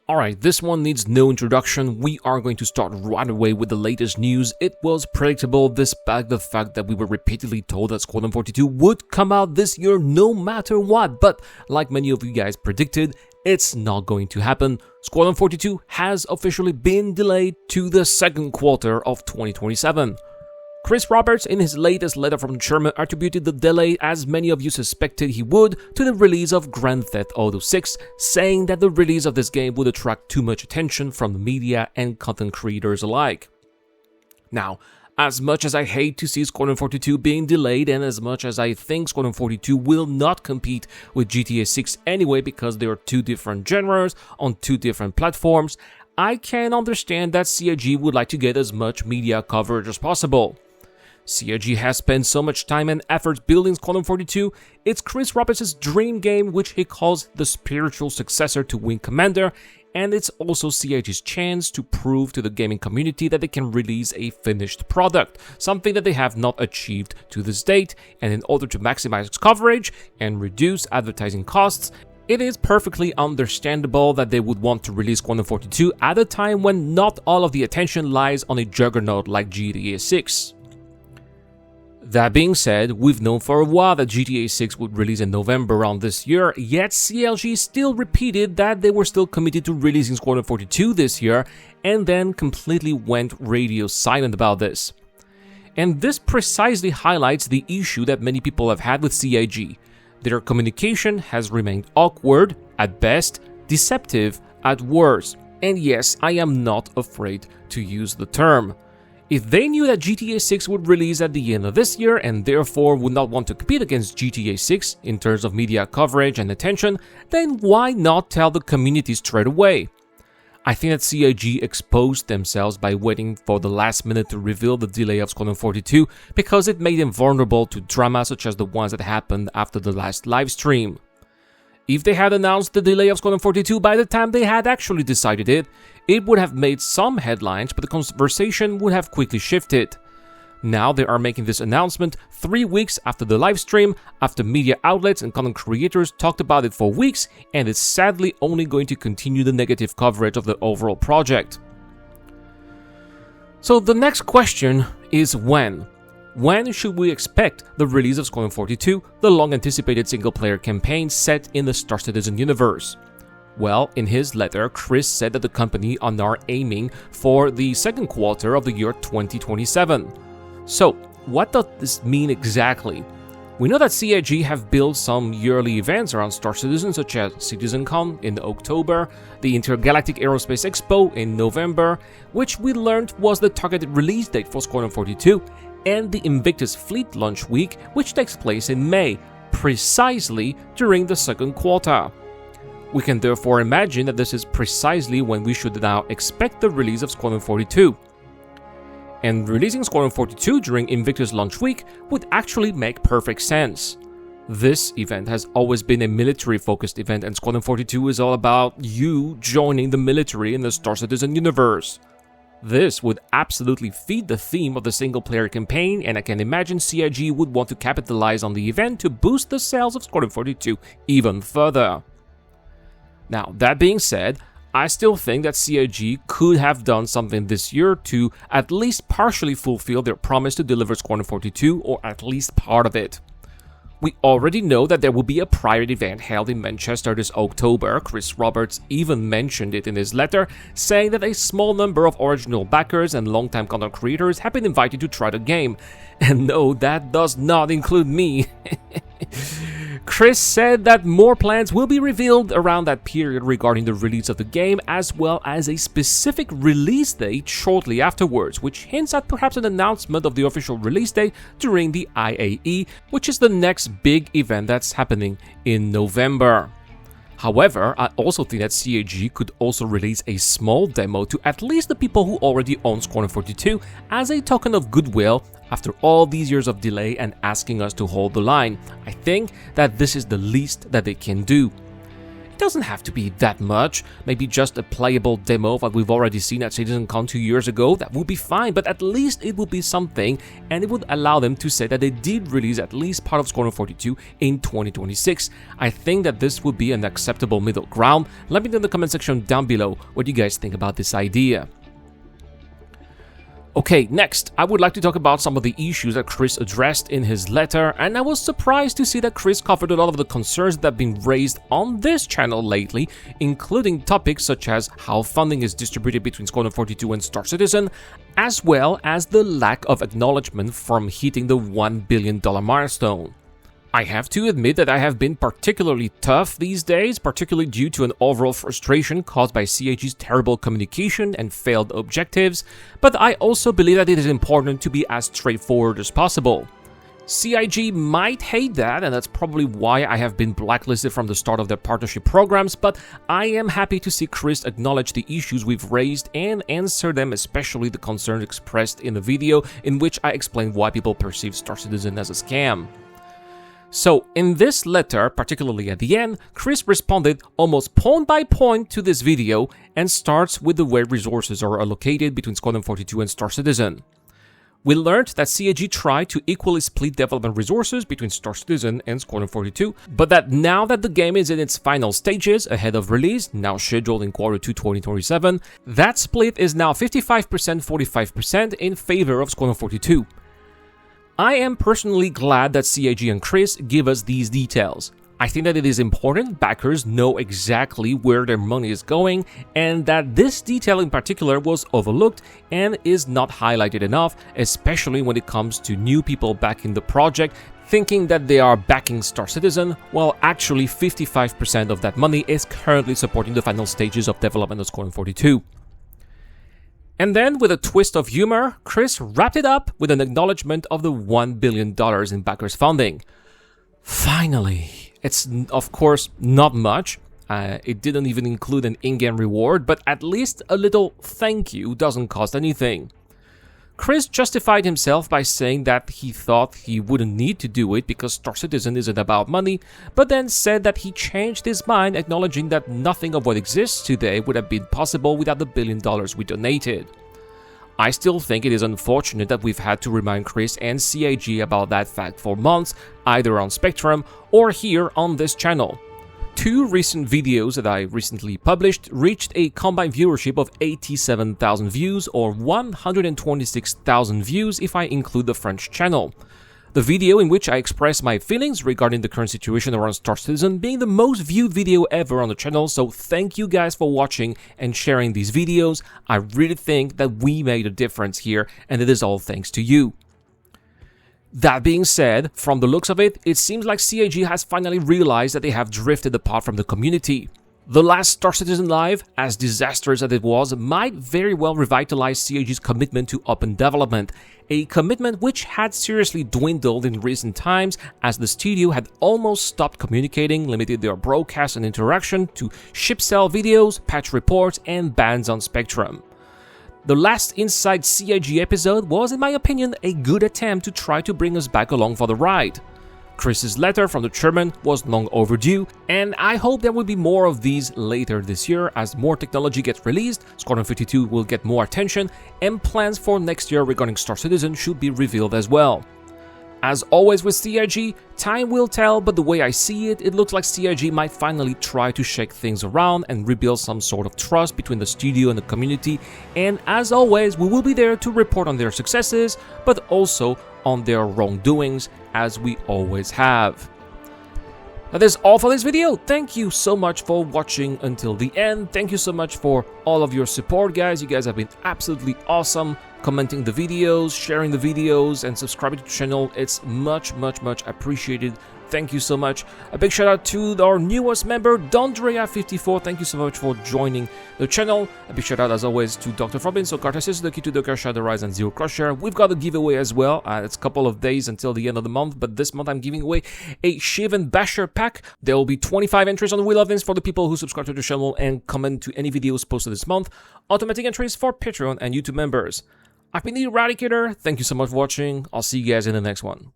Alright, this one needs no introduction. We are going to start right away with the latest news. It was predictable despite the fact that we were repeatedly told that Squadron 42 would come out this year no matter what. But like many of you guys predicted, it's not going to happen. Squadron 42 has officially been delayed to the second quarter of 2027. Chris Roberts, in his latest letter from Germany, attributed the delay, as many of you suspected he would, to the release of Grand Theft Auto 6, saying that the release of this game would attract too much attention from the media and content creators alike. Now, as much as I hate to see Squadron 42 being delayed, and as much as I think Squadron 42 will not compete with GTA 6 anyway because they are two different genres on two different platforms, I can understand that CIG would like to get as much media coverage as possible. CIG has spent so much time and effort building Squadron 42, it's Chris Roberts' dream game, which he calls the spiritual successor to Wing Commander, and it's also CIG's chance to prove to the gaming community that they can release a finished product, something that they have not achieved to this date, and in order to maximize its coverage and reduce advertising costs, it is perfectly understandable that they would want to release Squadron 42 at a time when not all of the attention lies on a juggernaut like GTA 6. That being said, we've known for a while that GTA 6 would release in November around this year, yet CLG still repeated that they were still committed to releasing Squadron 42 this year, and then completely went radio silent about this. And this precisely highlights the issue that many people have had with CIG. Their communication has remained awkward at best, deceptive at worst. And yes, I am not afraid to use the term. If they knew that GTA 6 would release at the end of this year and therefore would not want to compete against GTA 6 in terms of media coverage and attention, then why not tell the community straight away? I think that CIG exposed themselves by waiting for the last minute to reveal the delay of Squadron 42 because it made them vulnerable to drama such as the ones that happened after the last livestream. If they had announced the delay of Squadron 42 by the time they had actually decided it, it would have made some headlines, but the conversation would have quickly shifted. Now they are making this announcement 3 weeks after the livestream, after media outlets and content creators talked about it for weeks, and it's sadly only going to continue the negative coverage of the overall project. So the next question is when? When should we expect the release of Squadron 42, the long-anticipated single-player campaign set in the Star Citizen universe? Well, in his letter, Chris said that the company are aiming for the second quarter of the year 2027. So, what does this mean exactly? We know that CIG have built some yearly events around Star Citizen, such as CitizenCon in October, the Intergalactic Aerospace Expo in November, which we learned was the targeted release date for Squadron 42, and the Invictus Fleet Launch Week, which takes place in May, precisely during the second quarter. We can therefore imagine that this is precisely when we should now expect the release of Squadron 42. And releasing Squadron 42 during Invictus Launch Week would actually make perfect sense. This event has always been a military-focused event, and Squadron 42 is all about you joining the military in the Star Citizen universe. This would absolutely feed the theme of the single-player campaign, and I can imagine CIG would want to capitalize on the event to boost the sales of Squadron 42 even further. Now, that being said, I still think that CIG could have done something this year to at least partially fulfill their promise to deliver Squadron 42, or at least part of it. We already know that there will be a private event held in Manchester this October. Chris Roberts even mentioned it in his letter, saying that a small number of original backers and longtime content creators have been invited to try the game. And no, that does not include me. Chris said that more plans will be revealed around that period regarding the release of the game, as well as a specific release date shortly afterwards, which hints at perhaps an announcement of the official release date during the IAE, which is the next big event that's happening in November. However, I also think that CIG could also release a small demo to at least the people who already own Squadron 42 as a token of goodwill after all these years of delay and asking us to hold the line. I think that this is the least that they can do. It doesn't have to be that much, maybe just a playable demo of what we've already seen at CitizenCon 2 years ago, that would be fine, but at least it would be something, and it would allow them to say that they did release at least part of Squadron 42 in 2026. I think that this would be an acceptable middle ground. Let me know in the comment section down below what you guys think about this idea. Okay, next, I would like to talk about some of the issues that Chris addressed in his letter, and I was surprised to see that Chris covered a lot of the concerns that have been raised on this channel lately, including topics such as how funding is distributed between Squadron 42 and Star Citizen, as well as the lack of acknowledgement from hitting the $1 billion milestone. I have to admit that I have been particularly tough these days, particularly due to an overall frustration caused by CIG's terrible communication and failed objectives, but I also believe that it is important to be as straightforward as possible. CIG might hate that, and that's probably why I have been blacklisted from the start of their partnership programs, but I am happy to see Chris acknowledge the issues we've raised and answer them, especially the concerns expressed in the video in which I explained why people perceive Star Citizen as a scam. So, in this letter, particularly at the end, Chris responded almost point by point to this video and starts with the way resources are allocated between Squadron 42 and Star Citizen. We learned that CIG tried to equally split development resources between Star Citizen and Squadron 42, but that now that the game is in its final stages ahead of release, now scheduled in Q2 2027, that split is now 55%-45% in favor of Squadron 42. I am personally glad that CIG and Chris give us these details. I think that it is important backers know exactly where their money is going, and that this detail in particular was overlooked and is not highlighted enough, especially when it comes to new people backing the project, thinking that they are backing Star Citizen, while actually 55% of that money is currently supporting the final stages of development of Squadron 42. And then, with a twist of humor, Chris wrapped it up with an acknowledgement of the $1 billion in backers funding. Finally! It's, of course, not much. It didn't even include an in-game reward, but at least a little thank you doesn't cost anything. Chris justified himself by saying that he thought he wouldn't need to do it because Star Citizen isn't about money, but then said that he changed his mind, acknowledging that nothing of what exists today would have been possible without the $1 billion we donated. I still think it is unfortunate that we've had to remind Chris and CIG about that fact for months, either on Spectrum or here on this channel. Two recent videos that I recently published reached a combined viewership of 87,000 views, or 126,000 views if I include the French channel. The video in which I express my feelings regarding the current situation around Star Citizen being the most viewed video ever on the channel, so thank you guys for watching and sharing these videos. I really think that we made a difference here, and it is all thanks to you. That being said, from the looks of it, it seems like CIG has finally realized that they have drifted apart from the community. The last Star Citizen Live, as disastrous as it was, might very well revitalize CIG's commitment to open development, a commitment which had seriously dwindled in recent times as the studio had almost stopped communicating, limited their broadcast and interaction to ship sell videos, patch reports, and bans on Spectrum. The last Inside CIG episode was, in my opinion, a good attempt to try to bring us back along for the ride. Chris's letter from the chairman was long overdue, and I hope there will be more of these later this year as more technology gets released, Squadron 52 will get more attention, and plans for next year regarding Star Citizen should be revealed as well. As always with CIG, time will tell, but the way I see it, it looks like CIG might finally try to shake things around and rebuild some sort of trust between the studio and the community, and as always, we will be there to report on their successes, but also on their wrongdoings, as we always have. That is all for this video. Thank you so much for watching until the end. Thank you so much for all of your support, guys. You guys have been absolutely awesome. Commenting the videos, sharing the videos, and subscribing to the channel. It's much appreciated. Thank you so much. A big shout out to our newest member, Dondrea54. Thank you so much for joining the channel. A big shout out as always to Dr. Robin, so Cartesius, the key to Docker, Shadow Rise, and Zero Crusher. We've got a giveaway as well. It's a couple of days until the end of the month, but this month I'm giving away a Shiv and Basher pack. There will be 25 entries on the Wheel of Vince for the people who subscribe to the channel and comment to any videos posted this month. Automatic entries for Patreon and YouTube members. I've been the Eradicator. Thank you so much for watching. I'll see you guys in the next one.